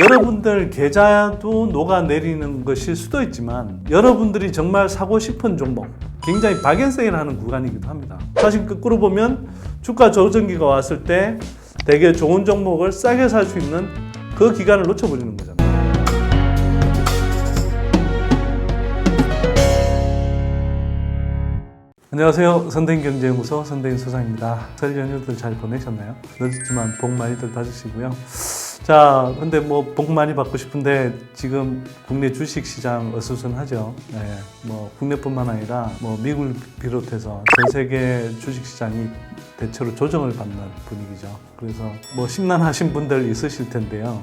여러분들 계좌도 녹아내리는 것일 수도 있지만 여러분들이 정말 사고 싶은 종목, 굉장히 박앤세일하는 구간이기도 합니다. 사실 거꾸로 보면 주가 조정기가 왔을 때 되게 좋은 종목을 싸게 살 수 있는 그 기간을 놓쳐버리는 거잖아요. 안녕하세요. 선대인경제연구소 선대인 소장입니다. 설 연휴들 잘 보내셨나요? 늦었지만 복 많이들 받으시고요. 자, 근데 복 많이 받고 싶은데 지금 국내 주식시장 어수선하죠. 네, 국내뿐만 아니라 미국을 비롯해서 전 세계 주식시장이 대체로 조정을 받는 분위기죠. 그래서 심란하신 분들 있으실 텐데요.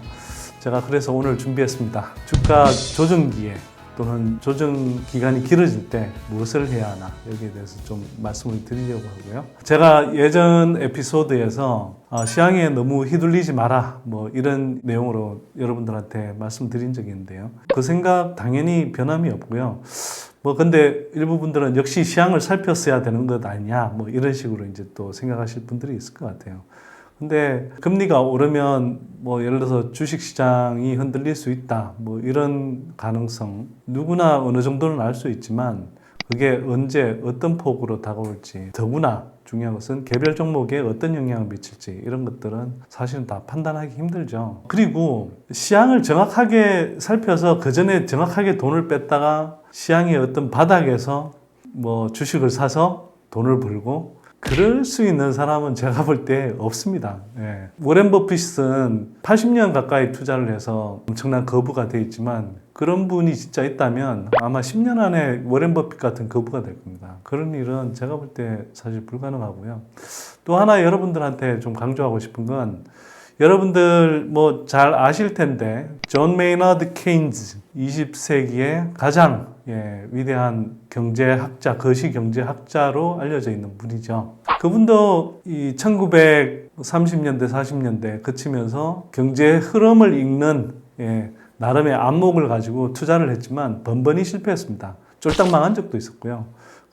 제가 그래서 오늘 준비했습니다. 주가 조정기에 또는 조정 기간이 길어질 때 무엇을 해야 하나 여기에 대해서 좀 말씀을 드리려고 하고요. 제가 예전 에피소드에서 시장에 너무 휘둘리지 마라 이런 내용으로 여러분들한테 말씀드린 적이 있는데요. 그 생각 당연히 변함이 없고요. 근데 일부 분들은 역시 시장을 살폈어야 되는 것 아니냐 이런 식으로 이제 또 생각하실 분들이 있을 것 같아요. 근데 금리가 오르면 예를 들어서 주식시장이 흔들릴 수 있다 이런 가능성 누구나 어느 정도는 알 수 있지만 그게 언제 어떤 폭으로 다가올지 더구나 중요한 것은 개별 종목에 어떤 영향을 미칠지 이런 것들은 사실은 다 판단하기 힘들죠. 그리고 시장을 정확하게 살펴서 그 전에 정확하게 돈을 뺐다가 시장의 어떤 바닥에서 주식을 사서 돈을 벌고 그럴 수 있는 사람은 제가 볼 때 없습니다. 예. 워렌 버핏은 80년 가까이 투자를 해서 엄청난 거부가 돼 있지만 그런 분이 진짜 있다면 아마 10년 안에 워렌 버핏 같은 거부가 될 겁니다. 그런 일은 제가 볼 때 사실 불가능하고요. 또 하나 여러분들한테 좀 강조하고 싶은 건 여러분들 잘 아실 텐데 존 메이너드 케인즈 20세기의 가장 위대한 경제학자, 거시 경제학자로 알려져 있는 분이죠. 그분도 이 1930년대, 40년대 그치면서 경제의 흐름을 읽는 나름의 안목을 가지고 투자를 했지만 번번이 실패했습니다. 쫄딱 망한 적도 있었고요.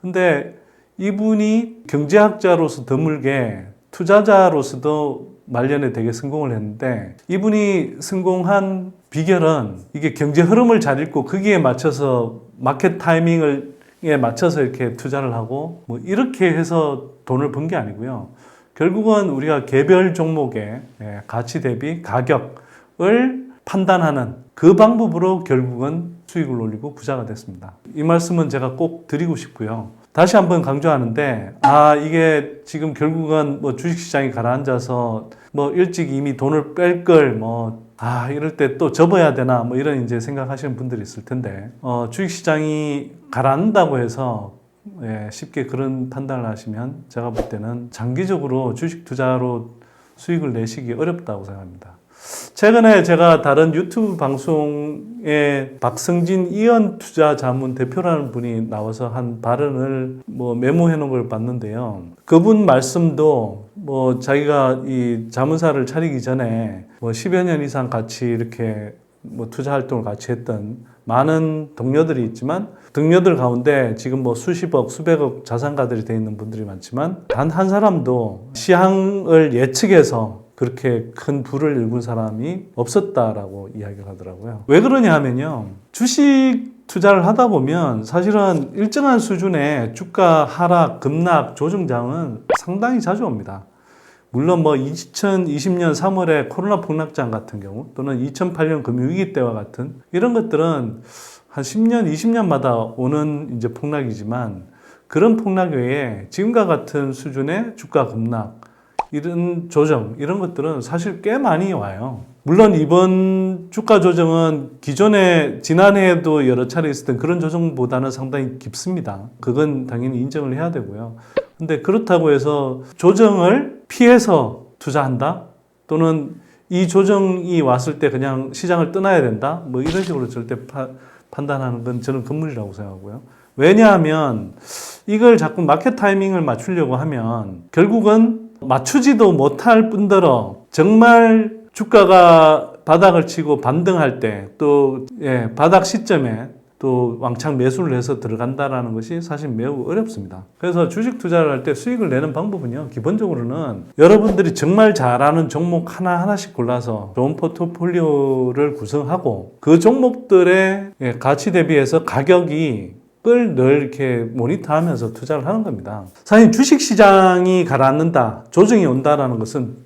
근데 이분이 경제학자로서 드물게 투자자로서도 말년에 되게 성공을 했는데 이분이 성공한 비결은 이게 경제 흐름을 잘 읽고 거기에 맞춰서 마켓 타이밍에 맞춰서 이렇게 투자를 하고 이렇게 해서 돈을 번 게 아니고요. 결국은 우리가 개별 종목의 가치 대비 가격을 판단하는 그 방법으로 결국은 수익을 올리고 부자가 됐습니다. 이 말씀은 제가 꼭 드리고 싶고요. 다시 한번 강조하는데 이게 지금 결국은 주식시장이 가라앉아서 일찍 이미 돈을 뺄 걸 이럴 때 또 접어야 되나 이런 이제 생각하시는 분들이 있을 텐데 주식시장이 가라앉는다고 해서 쉽게 그런 판단을 하시면 제가 볼 때는 장기적으로 주식 투자로 수익을 내시기 어렵다고 생각합니다. 최근에 제가 다른 유튜브 방송에 박성진 이연 투자 자문 대표라는 분이 나와서 한 발언을 메모해 놓은 걸 봤는데요. 그분 말씀도 자기가 이 자문사를 차리기 전에 10여 년 이상 같이 이렇게 투자 활동을 같이 했던 많은 동료들이 있지만 동료들 가운데 지금 수십억, 수백억 자산가들이 되어 있는 분들이 많지만 단 한 사람도 시장을 예측해서 그렇게 큰 부를 일군 사람이 없었다라고 이야기를 하더라고요. 왜 그러냐 하면요. 주식 투자를 하다 보면 사실은 일정한 수준의 주가 하락, 급락, 조정장은 상당히 자주 옵니다. 물론 2020년 3월에 코로나 폭락장 같은 경우 또는 2008년 금융위기 때와 같은 이런 것들은 한 10년, 20년마다 오는 이제 폭락이지만 그런 폭락 외에 지금과 같은 수준의 주가 급락 이런 조정, 이런 것들은 사실 꽤 많이 와요. 물론 이번 주가 조정은 기존에 지난해에도 여러 차례 있었던 그런 조정보다는 상당히 깊습니다. 그건 당연히 인정을 해야 되고요. 근데 그렇다고 해서 조정을 피해서 투자한다? 또는 이 조정이 왔을 때 그냥 시장을 떠나야 된다? 이런 식으로 절대 판단하는 건 저는 금물이라고 생각하고요. 왜냐하면 이걸 자꾸 마켓 타이밍을 맞추려고 하면 결국은 맞추지도 못할 뿐더러 정말 주가가 바닥을 치고 반등할 때 또 바닥 시점에 또 왕창 매수를 해서 들어간다라는 것이 사실 매우 어렵습니다. 그래서 주식 투자를 할 때 수익을 내는 방법은요, 기본적으로는 여러분들이 정말 잘하는 종목 하나하나씩 골라서 좋은 포트폴리오를 구성하고 그 종목들의 가치 대비해서 가격이 늘 이렇게 모니터하면서 투자를 하는 겁니다. 사실 주식 시장이 가라앉는다, 조정이 온다라는 것은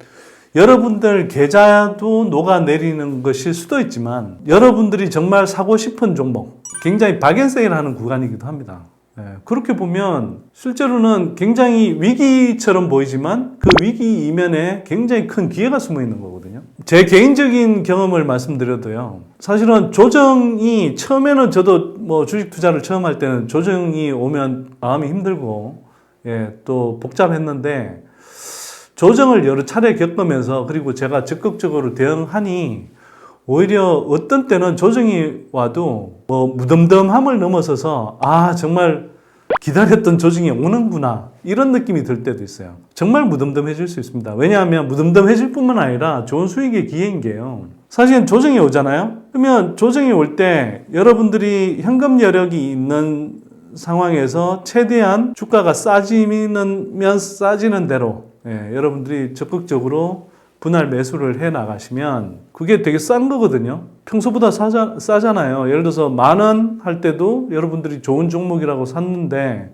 여러분들 계좌도 녹아내리는 것일 수도 있지만 여러분들이 정말 사고 싶은 종목, 굉장히 박앤세일하는 구간이기도 합니다. 그렇게 보면 실제로는 굉장히 위기처럼 보이지만 그 위기 이면에 굉장히 큰 기회가 숨어 있는 거거든요. 제 개인적인 경험을 말씀드려도요, 사실은 조정이 처음에는 저도 뭐 주식 투자를 처음 할 때는 조정이 오면 마음이 힘들고 또 복잡했는데 조정을 여러 차례 겪으면서 그리고 제가 적극적으로 대응하니 오히려 어떤 때는 조정이 와도 뭐 무덤덤함을 넘어서서 아 정말 기다렸던 조정이 오는구나 이런 느낌이 들 때도 있어요. 정말 무덤덤해질 수 있습니다. 왜냐하면 무덤덤해질 뿐만 아니라 좋은 수익의 기회인 게요, 사실은 조정이 오잖아요. 그러면 조정이 올 때 여러분들이 현금 여력이 있는 상황에서 최대한 주가가 싸지면 싸지는 대로 여러분들이 적극적으로 분할 매수를 해 나가시면 그게 되게 싼 거거든요. 평소보다 싸잖아요. 예를 들어서 10,000원 할 때도 여러분들이 좋은 종목이라고 샀는데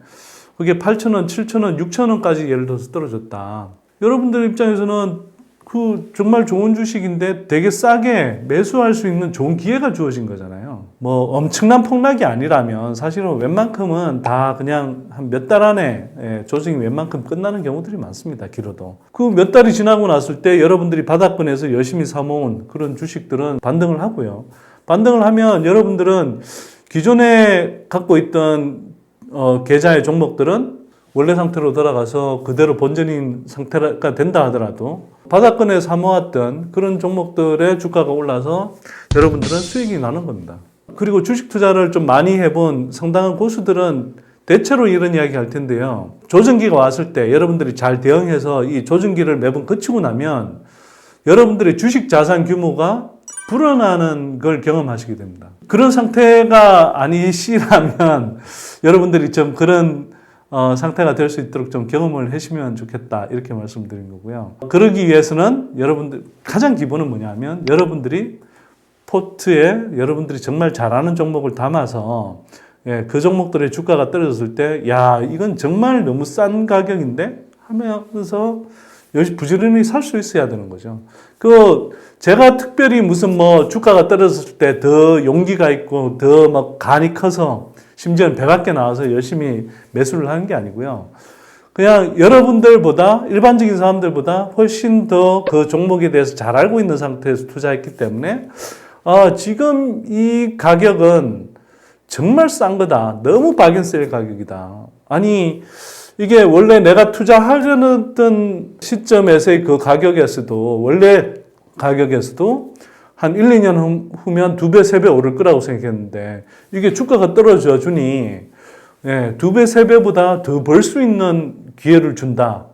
그게 8,000원, 7,000원, 6,000원까지 예를 들어서 떨어졌다. 여러분들 입장에서는 그 정말 좋은 주식인데 되게 싸게 매수할 수 있는 좋은 기회가 주어진 거잖아요. 뭐 엄청난 폭락이 아니라면 사실은 웬만큼은 다 그냥 한 몇 달 안에 조정이 웬만큼 끝나는 경우들이 많습니다. 길어도. 그 몇 달이 지나고 났을 때 여러분들이 바닥권에서 열심히 사모은 그런 주식들은 반등을 하고요. 반등을 하면 여러분들은 기존에 갖고 있던 계좌의 종목들은 원래 상태로 돌아가서 그대로 본전인 상태가 된다 하더라도 바닥권에 사모았던 그런 종목들의 주가가 올라서 여러분들은 수익이 나는 겁니다. 그리고 주식 투자를 좀 많이 해본 상당한 고수들은 대체로 이런 이야기 할 텐데요. 조정기가 왔을 때 여러분들이 잘 대응해서 이 조정기를 매번 거치고 나면 여러분들의 주식 자산 규모가 불어나는 걸 경험하시게 됩니다. 그런 상태가 아니시라면 여러분들이 좀 그런 상태가 될 수 있도록 좀 경험을 하시면 좋겠다 이렇게 말씀드린 거고요. 그러기 위해서는 여러분들 가장 기본은 뭐냐면 여러분들이 포트에 여러분들이 정말 잘하는 종목을 담아서 그 종목들의 주가가 떨어졌을 때 야 이건 정말 너무 싼 가격인데 하면서 부지런히 살 수 있어야 되는 거죠. 제가 특별히 무슨 뭐 주가가 떨어졌을 때 더 용기가 있고 더 막 간이 커서 심지어는 100밖에 나와서 열심히 매수를 하는 게 아니고요. 그냥 여러분들보다 일반적인 사람들보다 훨씬 더 그 종목에 대해서 잘 알고 있는 상태에서 투자했기 때문에 지금 이 가격은 정말 싼 거다. 너무 박앤셀 가격이다. 아니 이게 원래 내가 투자하려던 시점에서의 그 가격에서도 원래 가격에서도 한 1, 2년 후면 2배, 3배 오를 거라고 생각했는데 이게 주가가 떨어져 주니 2배, 3배보다 더 벌 수 있는 기회를 준다.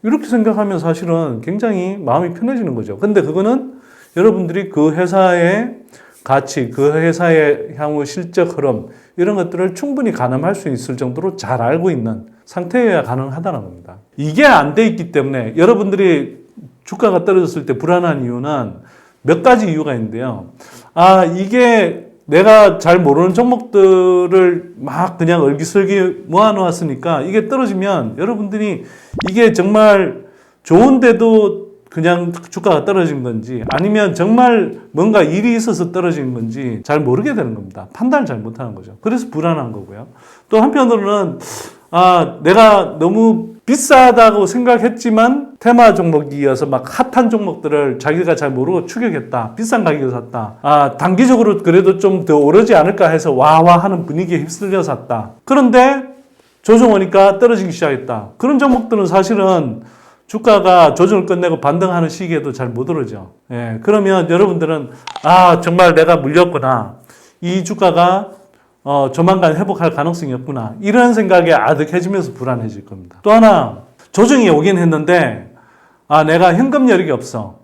이렇게 생각하면 사실은 굉장히 마음이 편해지는 거죠. 근데 그거는 여러분들이 그 회사의 가치, 그 회사의 향후 실적 흐름 이런 것들을 충분히 가늠할 수 있을 정도로 잘 알고 있는 상태여야 가능하다는 겁니다. 이게 안 돼 있기 때문에 여러분들이 주가가 떨어졌을 때 불안한 이유는 몇 가지 이유가 있는데요. 이게 내가 잘 모르는 종목들을 막 그냥 얼기설기 모아놓았으니까 이게 떨어지면 여러분들이 이게 정말 좋은데도 그냥 주가가 떨어진 건지 아니면 정말 뭔가 일이 있어서 떨어진 건지 잘 모르게 되는 겁니다. 판단을 잘 못하는 거죠. 그래서 불안한 거고요. 또 한편으로는 내가 너무 비싸다고 생각했지만 테마 종목이어서 막 핫한 종목들을 자기가 잘 모르고 추격했다. 비싼 가격에 샀다. 단기적으로 그래도 좀 더 오르지 않을까 해서 와와 하는 분위기에 휩쓸려 샀다. 그런데 조정 오니까 떨어지기 시작했다. 그런 종목들은 사실은 주가가 조정을 끝내고 반등하는 시기에도 잘 못 오르죠. 그러면 여러분들은 정말 내가 물렸구나. 이 주가가 조만간 회복할 가능성이 없구나. 이런 생각에 아득해지면서 불안해질 겁니다. 또 하나, 조정이 오긴 했는데, 내가 현금 여력이 없어.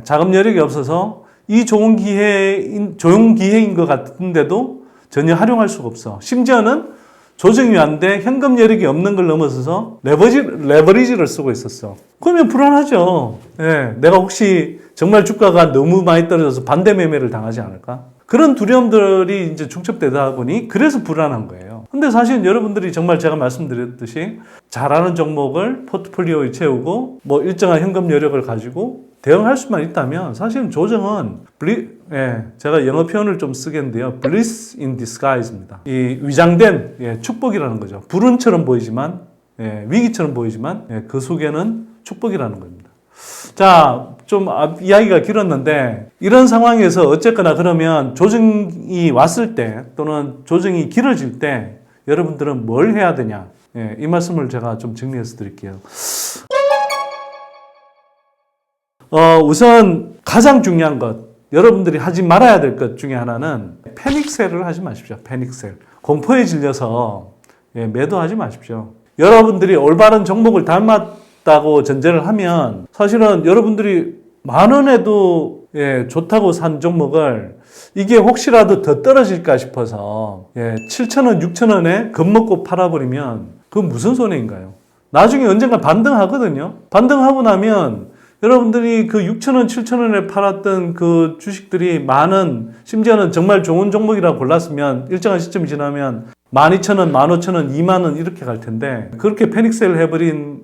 자금 여력이 없어서 이 좋은 기회인 것 같은데도 전혀 활용할 수가 없어. 심지어는 조정이 안 돼 현금 여력이 없는 걸 넘어서서 레버리지를 쓰고 있었어. 그러면 불안하죠. 예, 내가 혹시 정말 주가가 너무 많이 떨어져서 반대 매매를 당하지 않을까? 그런 두려움들이 이제 중첩되다 보니 그래서 불안한 거예요. 근데 사실 여러분들이 정말 제가 말씀드렸듯이 잘하는 종목을 포트폴리오에 채우고 뭐 일정한 현금 여력을 가지고 대응할 수만 있다면 사실은 조정은 제가 영어 표현을 좀 쓰겠는데요. bliss in disguise입니다. 이 위장된 축복이라는 거죠. 불운처럼 보이지만 위기처럼 보이지만 그 속에는 축복이라는 겁니다. 자, 좀 이야기가 길었는데 이런 상황에서 어쨌거나 그러면 조정이 왔을 때 또는 조정이 길어질 때 여러분들은 뭘 해야 되냐? 이 말씀을 제가 좀 정리해서 드릴게요. 우선 가장 중요한 것, 여러분들이 하지 말아야 될 것 중에 하나는 패닉셀을 하지 마십시오. 패닉셀. 공포에 질려서 매도하지 마십시오. 여러분들이 올바른 종목을 닮았다고 전제를 하면 사실은 여러분들이 10,000원에도 좋다고 산 종목을 이게 혹시라도 더 떨어질까 싶어서 7,000원, 6,000원에 겁먹고 팔아버리면 그건 무슨 손해인가요? 나중에 언젠가 반등하거든요. 반등하고 나면 여러분들이 그 6,000원, 7,000원에 팔았던 그 주식들이 만원, 심지어는 정말 좋은 종목이라고 골랐으면 일정한 시점이 지나면 12,000원, 15,000원, 20,000원 이렇게 갈 텐데 그렇게 패닉셀 해버린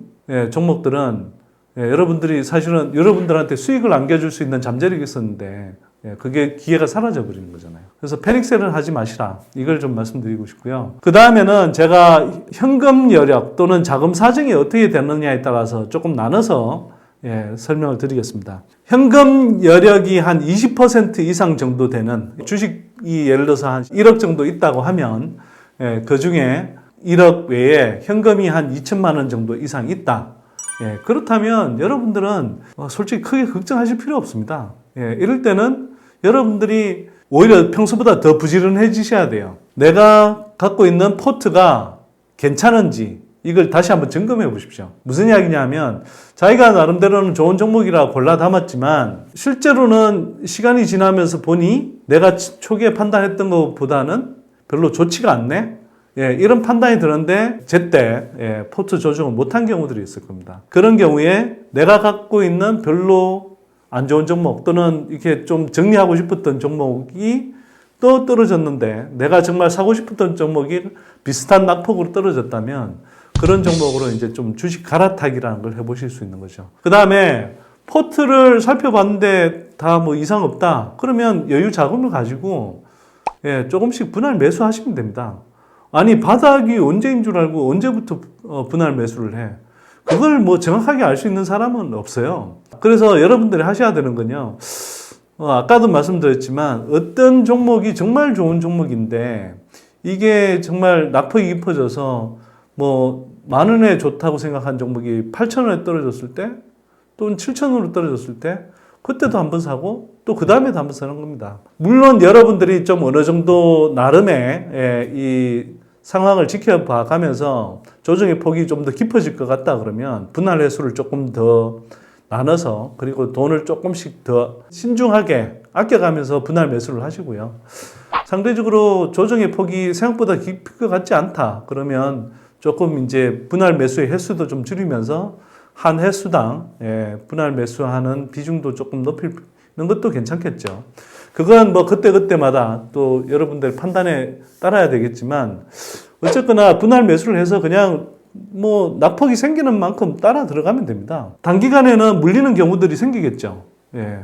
종목들은 여러분들이 사실은 여러분들한테 수익을 안겨줄 수 있는 잠재력이 있었는데 그게 기회가 사라져 버리는 거잖아요. 그래서 패닉셀을 하지 마시라. 이걸 좀 말씀드리고 싶고요. 그 다음에는 제가 현금 여력 또는 자금 사정이 어떻게 되느냐에 따라서 조금 나눠서 설명을 드리겠습니다. 현금 여력이 한 20% 이상 정도 되는 주식이 예를 들어서 한 1억 정도 있다고 하면 그 중에 1억 외에 현금이 한 2천만 원 정도 이상 있다. 그렇다면 여러분들은 솔직히 크게 걱정하실 필요 없습니다. 이럴 때는 여러분들이 오히려 평소보다 더 부지런해지셔야 돼요. 내가 갖고 있는 포트가 괜찮은지 이걸 다시 한번 점검해 보십시오. 무슨 이야기냐면 자기가 나름대로는 좋은 종목이라 골라 담았지만 실제로는 시간이 지나면서 보니 내가 초기에 판단했던 것보다는 별로 좋지가 않네? 이런 판단이 드는데 제때 포트 조정을 못한 경우들이 있을 겁니다. 그런 경우에 내가 갖고 있는 별로 안 좋은 종목 또는 이렇게 좀 정리하고 싶었던 종목이 또 떨어졌는데 내가 정말 사고 싶었던 종목이 비슷한 낙폭으로 떨어졌다면 그런 종목으로 이제 좀 주식 갈아타기라는 걸 해보실 수 있는 거죠. 그 다음에 포트를 살펴봤는데 다 뭐 이상 없다. 그러면 여유 자금을 가지고 조금씩 분할 매수하시면 됩니다. 아니 바닥이 언제인 줄 알고 언제부터 분할 매수를 해. 그걸 뭐 정확하게 알 수 있는 사람은 없어요. 그래서 여러분들이 하셔야 되는 건요. 아까도 말씀드렸지만 어떤 종목이 정말 좋은 종목인데 이게 정말 낙폭이 깊어져서 뭐 10,000원에 좋다고 생각한 종목이 8,000원에 떨어졌을 때 또는 7,000원으로 떨어졌을 때 그때도 한번 사고 또 그 다음에도 한번 사는 겁니다. 물론 여러분들이 좀 어느 정도 나름의 이 상황을 지켜봐 가면서 조정의 폭이 좀 더 깊어질 것 같다 그러면 분할 회수를 조금 더 나눠서 그리고 돈을 조금씩 더 신중하게 아껴가면서 분할 매수를 하시고요. 상대적으로 조정의 폭이 생각보다 깊을 것 같지 않다 그러면 조금 이제 분할 매수의 횟수도 좀 줄이면서 한 횟수당 분할 매수하는 비중도 조금 높이는 것도 괜찮겠죠. 그건 뭐 그때그때마다 또 여러분들 판단에 따라야 되겠지만 어쨌거나 분할 매수를 해서 그냥 뭐 낙폭이 생기는 만큼 따라 들어가면 됩니다. 단기간에는 물리는 경우들이 생기겠죠.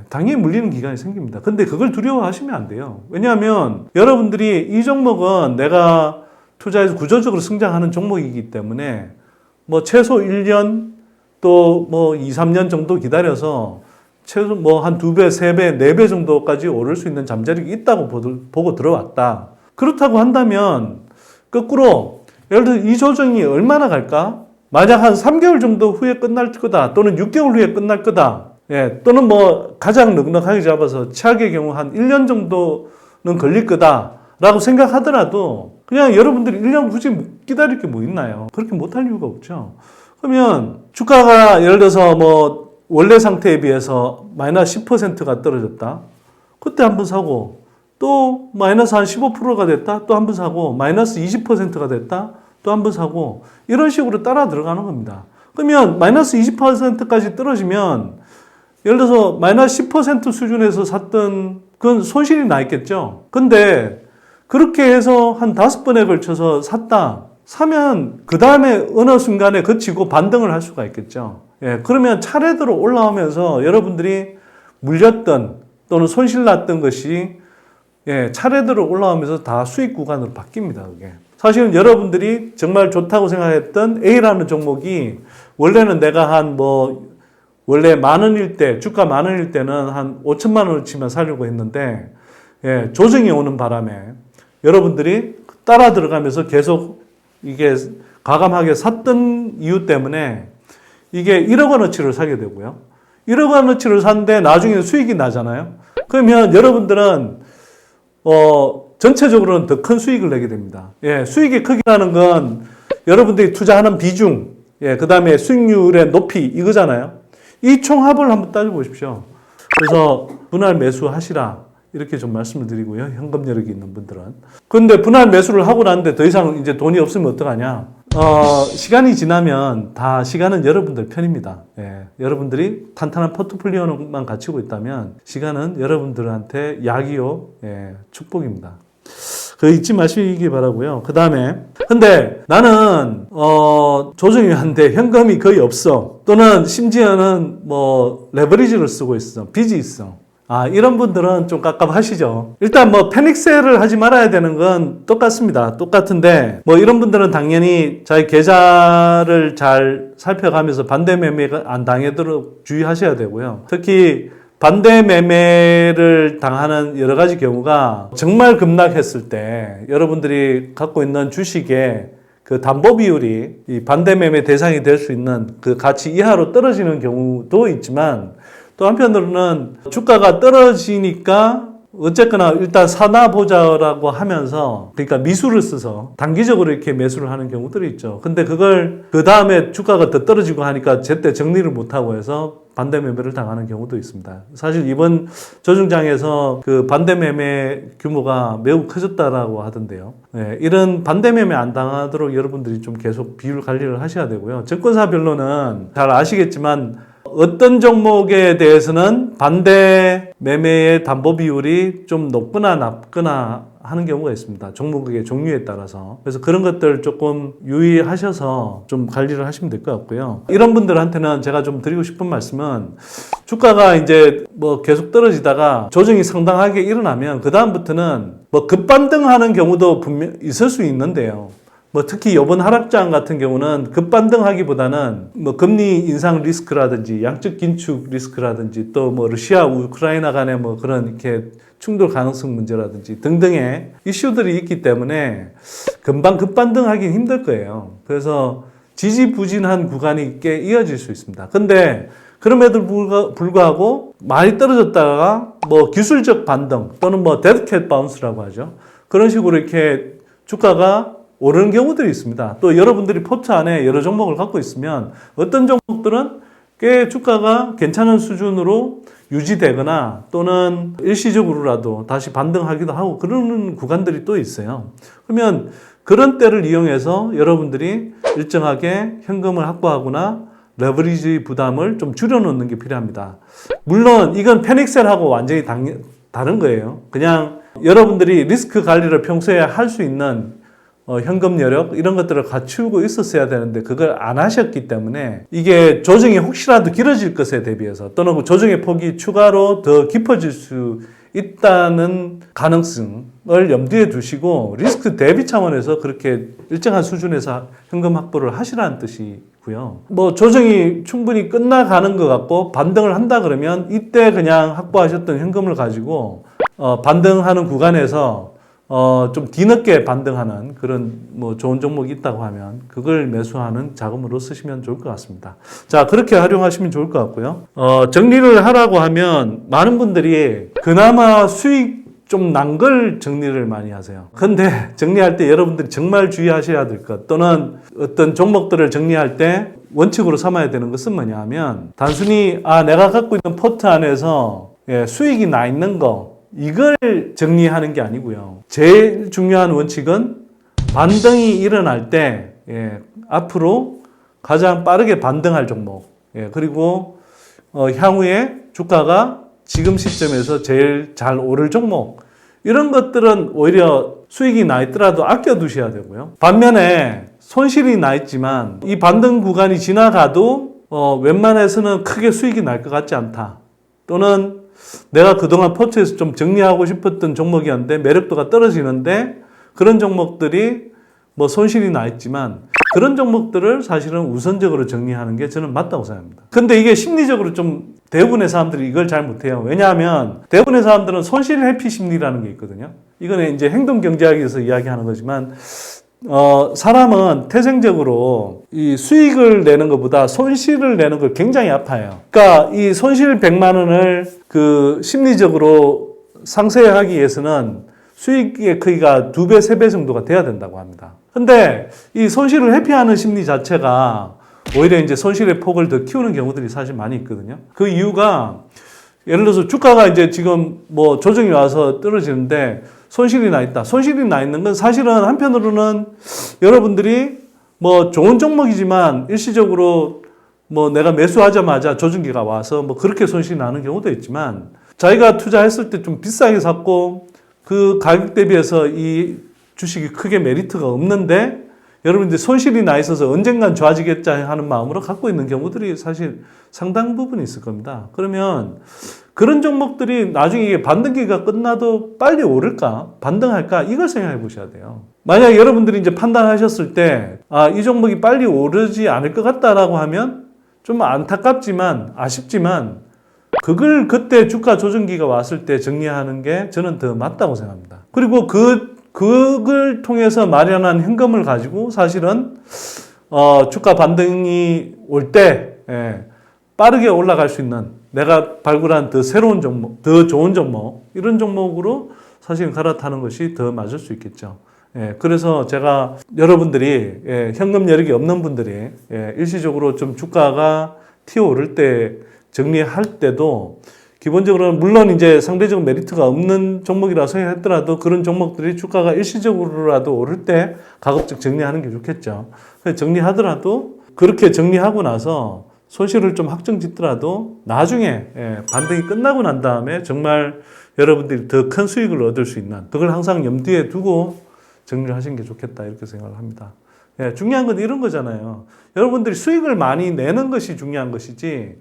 당연히 물리는 기간이 생깁니다. 근데 그걸 두려워하시면 안 돼요. 왜냐하면 여러분들이 이 종목은 내가 투자해서 구조적으로 성장하는 종목이기 때문에 뭐 최소 1년 또 뭐 2, 3년 정도 기다려서 최소 뭐 한 2배, 3배, 4배 정도까지 오를 수 있는 잠재력이 있다고 보고 들어왔다. 그렇다고 한다면 거꾸로 예를 들어 이 조정이 얼마나 갈까? 만약 한 3개월 정도 후에 끝날 거다 또는 6개월 후에 끝날 거다. 또는 뭐 가장 넉넉하게 잡아서 최악의 경우 한 1년 정도는 걸릴 거다 라고 생각하더라도 그냥 여러분들이 1년 굳이 기다릴 게 뭐 있나요? 그렇게 못할 이유가 없죠. 그러면 주가가 예를 들어서 뭐 원래 상태에 비해서 마이너스 10%가 떨어졌다. 그때 한번 사고 또 마이너스 한 15%가 됐다. 또 한 번 사고 마이너스 20%가 됐다. 또 한 번 사고 이런 식으로 따라 들어가는 겁니다. 그러면 마이너스 20%까지 떨어지면 예를 들어서 마이너스 10% 수준에서 샀던 그건 손실이 나 있겠죠. 근데 그렇게 해서 한 5번에 걸쳐서 샀다. 사면 그 다음에 어느 순간에 그치고 반등을 할 수가 있겠죠. 예, 그러면 차례대로 올라오면서 여러분들이 물렸던 또는 손실 났던 것이 예, 차례대로 올라오면서 다 수익 구간으로 바뀝니다. 그게. 사실은 여러분들이 정말 좋다고 생각했던 A라는 종목이 원래는 내가 원래 10,000원일 때, 주가 10,000원일 때는 한 5천만 원을 치면 사려고 했는데, 예, 조정이 오는 바람에 여러분들이 따라 들어가면서 계속 이게 과감하게 샀던 이유 때문에 이게 1억 원어치를 사게 되고요. 1억 원어치를 샀는데 나중에 수익이 나잖아요. 그러면 여러분들은, 전체적으로는 더 큰 수익을 내게 됩니다. 예, 수익이 크기라는 건 여러분들이 투자하는 비중, 예, 그 다음에 수익률의 높이, 이거잖아요. 이 총합을 한번 따져보십시오. 그래서 분할 매수 하시라. 이렇게 좀 말씀을 드리고요. 현금 여력이 있는 분들은. 근데 분할 매수를 하고 나는데 더 이상 이제 돈이 없으면 어떡하냐. 시간이 지나면 다 시간은 여러분들 편입니다. 예, 여러분들이 탄탄한 포트폴리오만 갖추고 있다면 시간은 여러분들한테 약이요, 예, 축복입니다. 그거 잊지 마시기 바라고요. 그 다음에 근데 나는 조정이 왔는데 현금이 거의 없어. 또는 심지어는 레버리지를 쓰고 있어. 빚이 있어. 이런 분들은 좀 깝깝하시죠. 일단 패닉셀을 하지 말아야 되는 건 똑같습니다. 똑같은데 이런 분들은 당연히 자기 계좌를 잘 살펴가면서 반대 매매가 안 당하도록 주의하셔야 되고요. 특히 반대 매매를 당하는 여러 가지 경우가 정말 급락했을 때 여러분들이 갖고 있는 주식의 그 담보 비율이 이 반대 매매 대상이 될 수 있는 그 가치 이하로 떨어지는 경우도 있지만 또 한편으로는 주가가 떨어지니까 어쨌거나 일단 사나 보자라고 하면서 그러니까 미수를 써서 단기적으로 이렇게 매수를 하는 경우들이 있죠. 근데 그걸 그 다음에 주가가 더 떨어지고 하니까 제때 정리를 못하고 해서 반대 매매를 당하는 경우도 있습니다. 사실 이번 조정장에서 그 반대 매매 규모가 매우 커졌다라고 하던데요. 네, 이런 반대 매매 안 당하도록 여러분들이 좀 계속 비율 관리를 하셔야 되고요. 증권사별로는 잘 아시겠지만 어떤 종목에 대해서는 반대 매매의 담보 비율이 좀 높거나 낮거나 하는 경우가 있습니다. 종목의 종류에 따라서. 그래서 그런 것들 조금 유의하셔서 좀 관리를 하시면 될 것 같고요. 이런 분들한테는 제가 좀 드리고 싶은 말씀은 주가가 이제 계속 떨어지다가 조정이 상당하게 일어나면 그다음부터는 급반등하는 경우도 분명 있을 수 있는데요. 특히 이번 하락장 같은 경우는 급반등하기보다는 금리 인상 리스크라든지 양적 긴축 리스크라든지 또 러시아 우크라이나 간의 그런 이렇게 충돌 가능성 문제라든지 등등의 이슈들이 있기 때문에 금방 급반등하기 힘들 거예요. 그래서 지지부진한 구간이 꽤 이어질 수 있습니다. 근데 그럼에도 불구하고 많이 떨어졌다가 기술적 반등 또는 데드캣 바운스라고 하죠. 그런 식으로 이렇게 주가가 오르는 경우들이 있습니다. 또 여러분들이 포트 안에 여러 종목을 갖고 있으면 어떤 종목들은 꽤 주가가 괜찮은 수준으로 유지되거나 또는 일시적으로라도 다시 반등하기도 하고 그러는 구간들이 또 있어요. 그러면 그런 때를 이용해서 여러분들이 일정하게 현금을 확보하거나 레버리지 부담을 좀 줄여놓는 게 필요합니다. 물론 이건 패닉셀하고 완전히 다른 거예요. 그냥 여러분들이 리스크 관리를 평소에 할 수 있는 현금 여력 이런 것들을 갖추고 있었어야 되는데 그걸 안 하셨기 때문에 이게 조정이 혹시라도 길어질 것에 대비해서 또는 그 조정의 폭이 추가로 더 깊어질 수 있다는 가능성을 염두에 두시고 리스크 대비 차원에서 그렇게 일정한 수준에서 현금 확보를 하시라는 뜻이고요. 조정이 충분히 끝나가는 것 같고 반등을 한다 그러면 이때 그냥 확보하셨던 현금을 가지고 반등하는 구간에서 좀 뒤늦게 반등하는 그런 좋은 종목이 있다고 하면 그걸 매수하는 자금으로 쓰시면 좋을 것 같습니다. 자, 그렇게 활용하시면 좋을 것 같고요. 정리를 하라고 하면 많은 분들이 그나마 수익 좀 난 걸 정리를 많이 하세요. 근데 정리할 때 여러분들이 정말 주의하셔야 될 것 또는 어떤 종목들을 정리할 때 원칙으로 삼아야 되는 것은 뭐냐 하면 단순히 내가 갖고 있는 포트 안에서 수익이 나 있는 거 이걸 정리하는 게 아니고요. 제일 중요한 원칙은 반등이 일어날 때 앞으로 가장 빠르게 반등할 종목, 그리고 향후에 주가가 지금 시점에서 제일 잘 오를 종목, 이런 것들은 오히려 수익이 나 있더라도 아껴 두셔야 되고요. 반면에 손실이 나 있지만 이 반등 구간이 지나가도 웬만해서는 크게 수익이 날 것 같지 않다. 또는 내가 그동안 포트에서 좀 정리하고 싶었던 종목이었는데 매력도가 떨어지는데 그런 종목들이 뭐 손실이 나 있지만 그런 종목들을 사실은 우선적으로 정리하는 게 저는 맞다고 생각합니다. 근데 이게 심리적으로 좀 대부분의 사람들이 이걸 잘 못해요. 왜냐하면 대부분의 사람들은 손실 회피 심리라는 게 있거든요. 이거는 이제 행동 경제학에서 이야기하는 거지만 사람은 태생적으로 이 수익을 내는 것보다 손실을 내는 걸 굉장히 아파해요. 그러니까 이 손실 100만 원을 그 심리적으로 상쇄하기 위해서는 수익의 크기가 2배, 3배 정도가 돼야 된다고 합니다. 근데 이 손실을 회피하는 심리 자체가 오히려 이제 손실의 폭을 더 키우는 경우들이 사실 많이 있거든요. 그 이유가 예를 들어서 주가가 이제 지금 뭐 조정이 와서 떨어지는데 손실이 나 있다. 손실이 나 있는 건 사실은 한편으로는 여러분들이 뭐 좋은 종목이지만 일시적으로 뭐 내가 매수하자마자 조정기가 와서 뭐 그렇게 손실이 나는 경우도 있지만 자기가 투자했을 때 좀 비싸게 샀고 그 가격 대비해서 이 주식이 크게 메리트가 없는데 여러분들 손실이 나 있어서 언젠간 좋아지겠자 하는 마음으로 갖고 있는 경우들이 사실 상당 부분 있을 겁니다. 그러면 그런 종목들이 나중에 이게 반등기가 끝나도 빨리 오를까? 반등할까? 이걸 생각해 보셔야 돼요. 만약 여러분들이 이제 판단하셨을 때, 이 종목이 빨리 오르지 않을 것 같다라고 하면 좀 안타깝지만, 아쉽지만, 그걸 그때 주가 조정기가 왔을 때 정리하는 게 저는 더 맞다고 생각합니다. 그리고 그걸 통해서 마련한 현금을 가지고 사실은, 주가 반등이 올 때, 빠르게 올라갈 수 있는 내가 발굴한 더 새로운 종목, 더 좋은 종목, 이런 종목으로 사실 갈아타는 것이 더 맞을 수 있겠죠. 그래서 제가 여러분들이, 현금 여력이 없는 분들이, 일시적으로 좀 주가가 튀어오를 때 정리할 때도 기본적으로는 물론 이제 상대적 메리트가 없는 종목이라 생각했더라도 그런 종목들이 주가가 일시적으로라도 오를 때 가급적 정리하는 게 좋겠죠. 정리하더라도 그렇게 정리하고 나서 손실을 좀 확정짓더라도 나중에 반등이 끝나고 난 다음에 정말 여러분들이 더 큰 수익을 얻을 수 있는 그걸 항상 염두에 두고 정리를 하시는 게 좋겠다 이렇게 생각을 합니다. 중요한 건 이런 거잖아요. 여러분들이 수익을 많이 내는 것이 중요한 것이지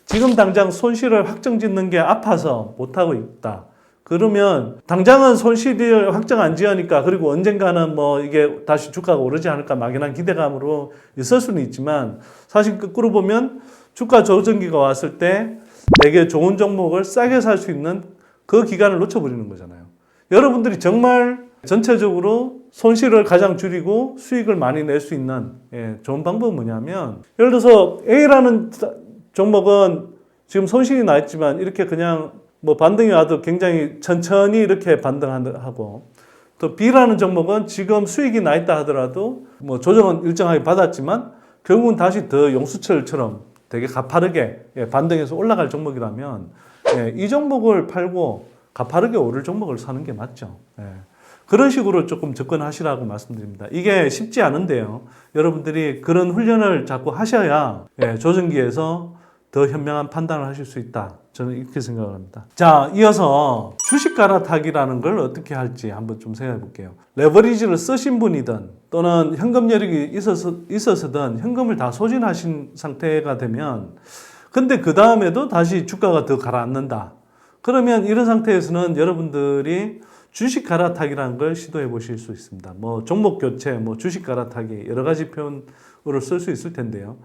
지금 당장 손실을 확정짓는 게 아파서 못하고 있다. 그러면 당장은 손실을 확정 안 지으니까 그리고 언젠가는 뭐 이게 다시 주가가 오르지 않을까 막연한 기대감으로 있을 수는 있지만 사실 거꾸로 보면 주가 조정기가 왔을 때 되게 좋은 종목을 싸게 살 수 있는 그 기간을 놓쳐버리는 거잖아요. 여러분들이 정말 전체적으로 손실을 가장 줄이고 수익을 많이 낼 수 있는 좋은 방법은 뭐냐면 예를 들어서 A라는 종목은 지금 손실이 나 있지만 이렇게 그냥 뭐 반등이 와도 굉장히 천천히 이렇게 반등하고 또 B라는 종목은 지금 수익이 나 있다 하더라도 뭐 조정은 일정하게 받았지만 결국은 다시 더 용수철처럼 되게 가파르게 반등해서 올라갈 종목이라면 이 종목을 팔고 가파르게 오를 종목을 사는 게 맞죠. 그런 식으로 조금 접근하시라고 말씀드립니다. 이게 쉽지 않은데요. 여러분들이 그런 훈련을 자꾸 하셔야 조정기에서 더 현명한 판단을 하실 수 있다. 저는 이렇게 생각을 합니다. 자, 이어서 주식 갈아타기라는 걸 어떻게 할지 한번 좀 생각해 볼게요. 레버리지를 쓰신 분이든 또는 현금 여력이 있어서든 현금을 다 소진하신 상태가 되면 근데 그 다음에도 다시 주가가 더 가라앉는다. 그러면 이런 상태에서는 여러분들이 주식 갈아타기라는 걸 시도해 보실 수 있습니다. 뭐 종목 교체, 뭐 주식 갈아타기 여러 가지 표현으로 쓸 수 있을 텐데요.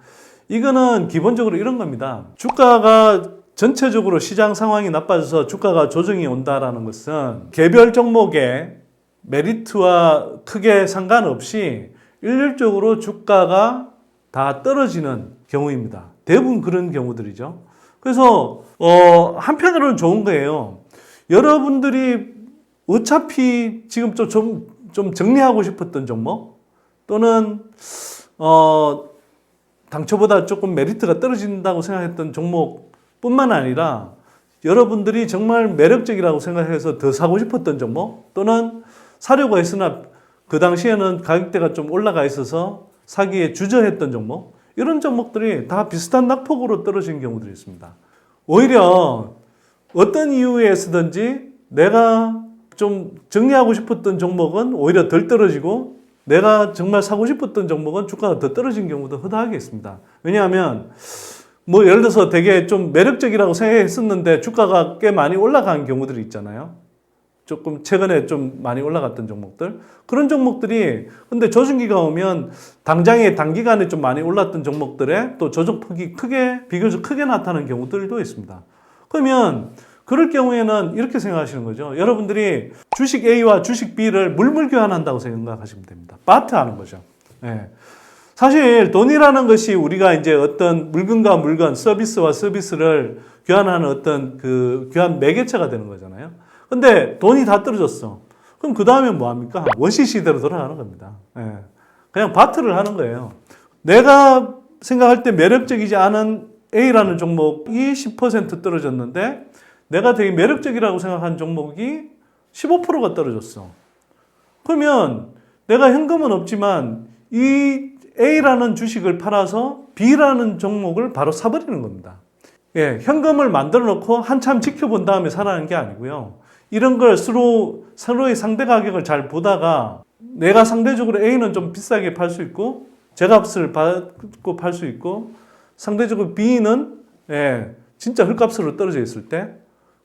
이거는 기본적으로 이런 겁니다. 주가가 전체적으로 시장 상황이 나빠져서 주가가 조정이 온다라는 것은 개별 종목의 메리트와 크게 상관없이 일률적으로 주가가 다 떨어지는 경우입니다. 대부분 그런 경우들이죠. 그래서 한편으로는 좋은 거예요. 여러분들이 어차피 지금 좀 정리하고 싶었던 종목 또는 당초보다 조금 메리트가 떨어진다고 생각했던 종목뿐만 아니라 여러분들이 정말 매력적이라고 생각해서 더 사고 싶었던 종목 또는 사려고 했으나 그 당시에는 가격대가 좀 올라가 있어서 사기에 주저했던 종목 이런 종목들이 다 비슷한 낙폭으로 떨어진 경우들이 있습니다. 오히려 어떤 이유에서든지 내가 좀 정리하고 싶었던 종목은 오히려 덜 떨어지고 내가 정말 사고 싶었던 종목은 주가가 더 떨어진 경우도 허다하게 있습니다. 왜냐하면 뭐 예를 들어서 되게 좀 매력적이라고 생각했었는데 주가가 꽤 많이 올라간 경우들이 있잖아요. 조금 최근에 좀 많이 올라갔던 종목들 그런 종목들이 근데 조정기가 오면 당장에 단기간에 좀 많이 올랐던 종목들에 또 조정폭이 비교적 크게 나타나는 경우들도 있습니다. 그러면 그럴 경우에는 이렇게 생각하시는 거죠. 여러분들이 주식 A와 주식 B를 물물 교환한다고 생각하시면 됩니다. 바트 하는 거죠. 네. 사실 돈이라는 것이 우리가 이제 어떤 물건과 물건, 서비스와 서비스를 교환하는 어떤 그 교환 매개체가 되는 거잖아요. 근데 돈이 다 떨어졌어. 그럼 그 다음에 뭐 합니까? 원시 시대로 돌아가는 겁니다. 예. 그냥 바트를 하는 거예요. 내가 생각할 때 매력적이지 않은 A라는 종목이 10% 떨어졌는데 내가 되게 매력적이라고 생각한 종목이 15%가 떨어졌어. 그러면 내가 현금은 없지만 이 A라는 주식을 팔아서 B라는 종목을 바로 사버리는 겁니다. 예, 현금을 만들어 놓고 한참 지켜본 다음에 사라는 게 아니고요. 이런 걸 서로의 상대 가격을 잘 보다가 내가 상대적으로 A는 좀 비싸게 팔 수 있고 제값을 받고 팔 수 있고 상대적으로 B는 진짜 헐값으로 떨어져 있을 때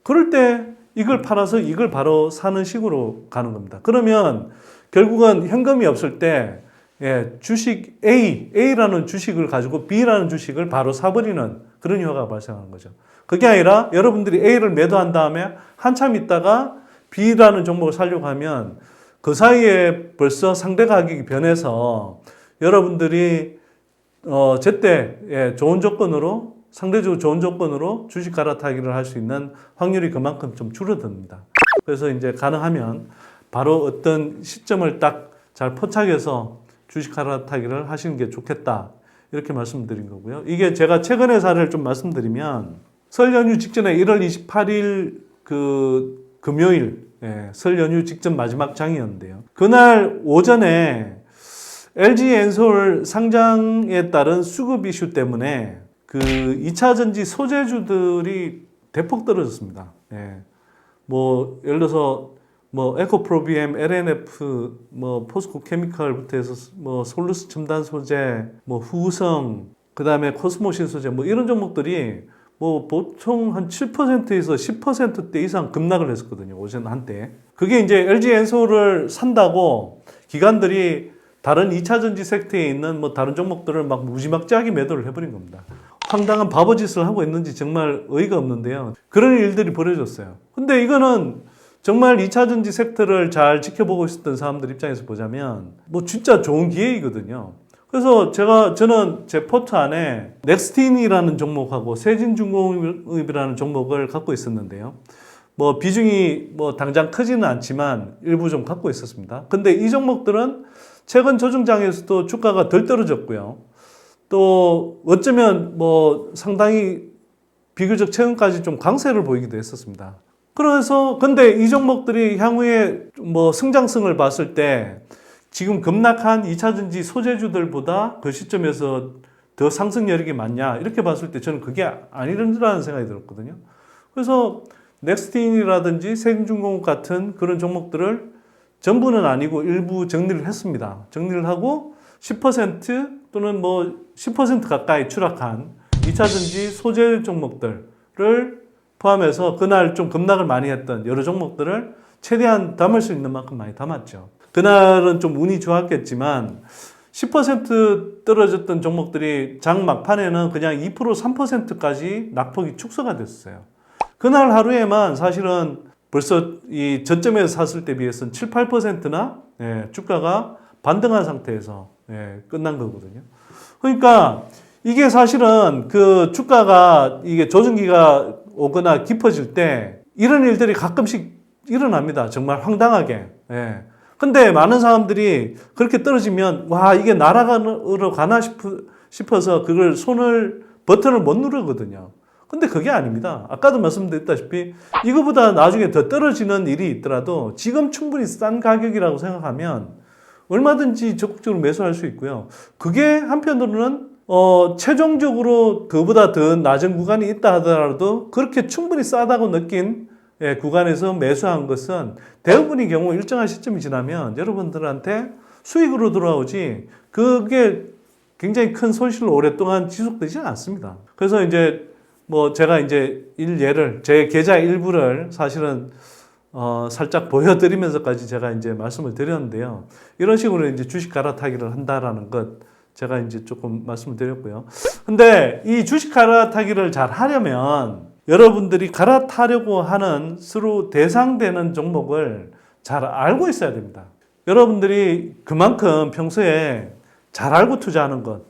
그럴 때 이걸 팔아서 이걸 바로 사는 식으로 가는 겁니다. 그러면 결국은 현금이 없을 때 주식 A라는 주식을 가지고 B라는 주식을 바로 사버리는 그런 효과가 발생하는 거죠. 그게 아니라 여러분들이 A를 매도한 다음에 한참 있다가 B라는 종목을 사려고 하면 그 사이에 벌써 상대 가격이 변해서 여러분들이 제때 좋은 조건으로 상대적으로 좋은 조건으로 주식 갈아타기를 할 수 있는 확률이 그만큼 좀 줄어듭니다. 그래서 이제 가능하면 바로 어떤 시점을 딱 잘 포착해서 주식 갈아타기를 하시는 게 좋겠다. 이렇게 말씀드린 거고요. 이게 제가 최근의 사례를 좀 말씀드리면 설 연휴 직전에 1월 28일 그 금요일 설 연휴 직전 마지막 장이었는데요. 그날 오전에 LG엔솔 상장에 따른 수급 이슈 때문에 그 2차 전지 소재주들이 대폭 떨어졌습니다. 뭐 예를 들어서 뭐 에코프로비엠, LNF, 뭐 포스코 케미칼부터 해서 뭐 솔루스 첨단 소재, 뭐 후성, 그다음에 코스모신 소재 뭐 이런 종목들이 뭐 보통 한 7%에서 10%대 이상 급락을 했었거든요. 오전 한때. 그게 이제 LG엔솔을 산다고 기관들이 다른 2차 전지 섹터에 있는 뭐 다른 종목들을 막 무지막지하게 매도를 해버린 겁니다. 황당한 바보짓을 하고 있는지 정말 어이가 없는데요. 그런 일들이 벌어졌어요. 근데 이거는 정말 2차 전지 섹터를 잘 지켜보고 있었던 사람들 입장에서 보자면 뭐 진짜 좋은 기회이거든요. 그래서 저는 제 포트 안에 넥스틴이라는 종목하고 세진중공업이라는 종목을 갖고 있었는데요. 뭐 비중이 뭐 당장 크지는 않지만 일부 좀 갖고 있었습니다. 근데 이 종목들은 최근 조정장에서도 주가가 덜 떨어졌고요. 또 어쩌면 뭐 상당히 비교적 최근까지 좀 강세를 보이기도 했었습니다. 그래서 근데 이 종목들이 향후에 뭐 성장성을 봤을 때 지금 급락한 2차 전지 소재주들보다 그 시점에서 더 상승 여력이 많냐 이렇게 봤을 때 저는 그게 아니라는 생각이 들었거든요. 그래서 넥스틴이라든지 세진중공업 같은 그런 종목들을 전부는 아니고 일부 정리를 했습니다. 정리를 하고 10% 또는 뭐 10% 가까이 추락한 2차 전지 소재 종목들을 포함해서 그날 좀 급락을 많이 했던 여러 종목들을 최대한 담을 수 있는 만큼 많이 담았죠. 그날은 좀 운이 좋았겠지만 10% 떨어졌던 종목들이 장 막판에는 그냥 2% 3%까지 낙폭이 축소가 됐어요. 그날 하루에만 사실은 벌써 이 저점에서 샀을 때 비해서는 7, 8%나 주가가 반등한 상태에서 끝난 거거든요. 그러니까 이게 사실은 그 주가가 이게 조정기가 오거나 깊어질 때 이런 일들이 가끔씩 일어납니다. 정말 황당하게. 근데 많은 사람들이 그렇게 떨어지면 와 이게 날아가러 가나 싶어서 그걸 버튼을 못 누르거든요. 근데 그게 아닙니다. 아까도 말씀드렸다시피 이거보다 나중에 더 떨어지는 일이 있더라도 지금 충분히 싼 가격이라고 생각하면 얼마든지 적극적으로 매수할 수 있고요. 그게 한편으로는 최종적으로 그보다 더 낮은 구간이 있다 하더라도 그렇게 충분히 싸다고 느낀 구간에서 매수한 것은 대부분의 경우 일정한 시점이 지나면 여러분들한테 수익으로 돌아오지 그게 굉장히 큰 손실로 오랫동안 지속되지 않습니다. 그래서 이제 뭐 제가 이제 예를 제 계좌 일부를 사실은 살짝 보여드리면서까지 제가 이제 말씀을 드렸는데요. 이런 식으로 이제 주식 갈아타기를 한다라는 것 제가 이제 조금 말씀을 드렸고요. 근데 이 주식 갈아타기를 잘 하려면 여러분들이 갈아타려고 하는 서로 대상되는 종목을 잘 알고 있어야 됩니다. 여러분들이 그만큼 평소에 잘 알고 투자하는 것,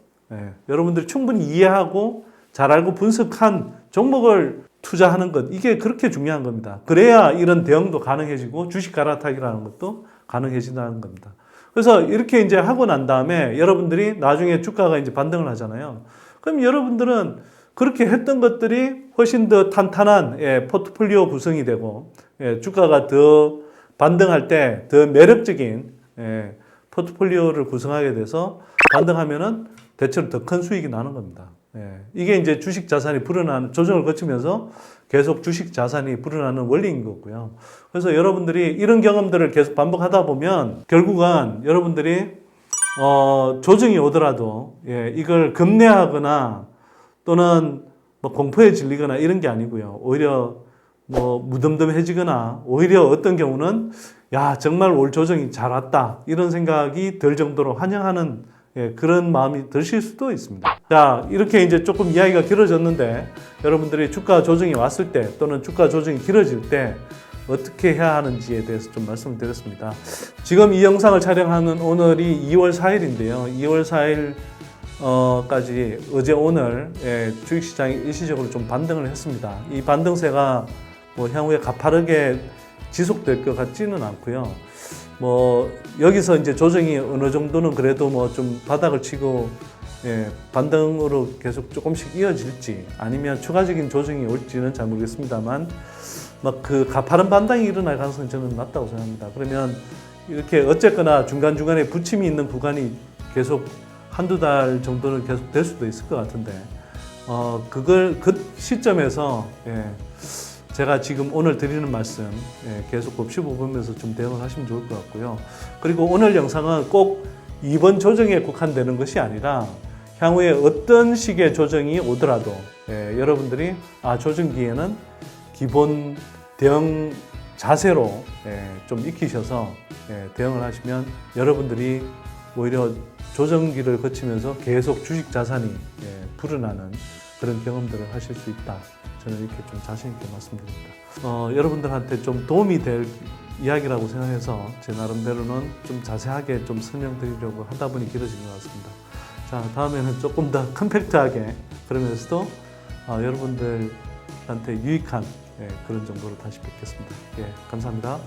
여러분들이 충분히 이해하고 잘 알고 분석한 종목을 투자하는 것, 이게 그렇게 중요한 겁니다. 그래야 이런 대응도 가능해지고 주식 갈아타기라는 것도 가능해진다는 겁니다. 그래서 이렇게 이제 하고 난 다음에 여러분들이 나중에 주가가 이제 반등을 하잖아요. 그럼 여러분들은 그렇게 했던 것들이 훨씬 더 탄탄한 포트폴리오 구성이 되고 주가가 더 반등할 때 더 매력적인 포트폴리오를 구성하게 돼서 반등하면은 대체로 더 큰 수익이 나는 겁니다. 이게 이제 주식 자산이 불어나는 조정을 거치면서 계속 주식 자산이 불어나는 원리인 거고요. 그래서 여러분들이 이런 경험들을 계속 반복하다 보면 결국은 여러분들이 조정이 오더라도 이걸 급내하거나 또는 뭐 공포에 질리거나 이런 게 아니고요. 오히려 뭐 무덤덤해지거나 오히려 어떤 경우는 야 정말 올 조정이 잘 왔다 이런 생각이 들 정도로 환영하는 그런 마음이 드실 수도 있습니다. 자, 이렇게 이제 조금 이야기가 길어졌는데 여러분들이 주가 조정이 왔을 때 또는 주가 조정이 길어질 때 어떻게 해야 하는지에 대해서 좀 말씀을 드렸습니다. 지금 이 영상을 촬영하는 오늘이 2월 4일인데요. 2월 4일 까지 어제 오늘 주식시장이 일시적으로 좀 반등을 했습니다. 이 반등세가 뭐 향후에 가파르게 지속될 것 같지는 않고요. 뭐 여기서 이제 조정이 어느 정도는 그래도 뭐 좀 바닥을 치고 반등으로 계속 조금씩 이어질지 아니면 추가적인 조정이 올지는 잘 모르겠습니다만 막 그 가파른 반등이 일어날 가능성이 저는 낮다고 생각합니다. 그러면 이렇게 어쨌거나 중간중간에 부침이 있는 구간이 계속 한두 달 정도는 계속 될 수도 있을 것 같은데 그걸 그 시점에서 제가 지금 오늘 드리는 말씀 계속 곱씹어보면서 좀 대응을 하시면 좋을 것 같고요. 그리고 오늘 영상은 꼭 이번 조정에 국한되는 것이 아니라 향후에 어떤 식의 조정이 오더라도 여러분들이 조정기에는 기본 대응 자세로 좀 익히셔서 대응을 하시면 여러분들이 오히려 조정기를 거치면서 계속 주식 자산이 불어나는 그런 경험들을 하실 수 있다. 저는 이렇게 좀 자신 있게 말씀드립니다. 여러분들한테 좀 도움이 될 이야기라고 생각해서 제 나름대로는 좀 자세하게 좀 설명드리려고 하다 보니 길어진 것 같습니다. 자, 다음에는 조금 더 컴팩트하게 그러면서도 여러분들한테 유익한 그런 정보로 다시 뵙겠습니다. 감사합니다.